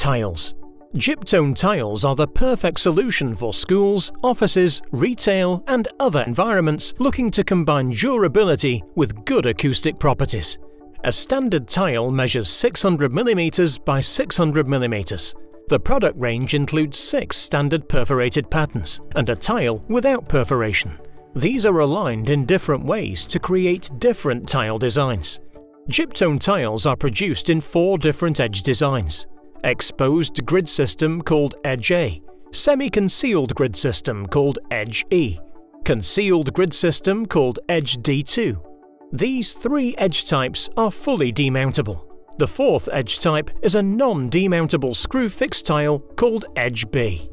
tiles. Gyptone tiles are the perfect solution for schools, offices, retail and other environments looking to combine durability with good acoustic properties. A standard tile measures 600mm by 600mm. The product range includes 6 standard perforated patterns and a tile without perforation. These are aligned in different ways to create different tile designs. Gyptone tiles are produced in 4 different edge designs: exposed grid system called Edge A, semi-concealed grid system called Edge E, concealed grid system called Edge D2. These 3 edge types are fully demountable. The 4th edge type is a non-demountable screw-fixed tile called Edge B.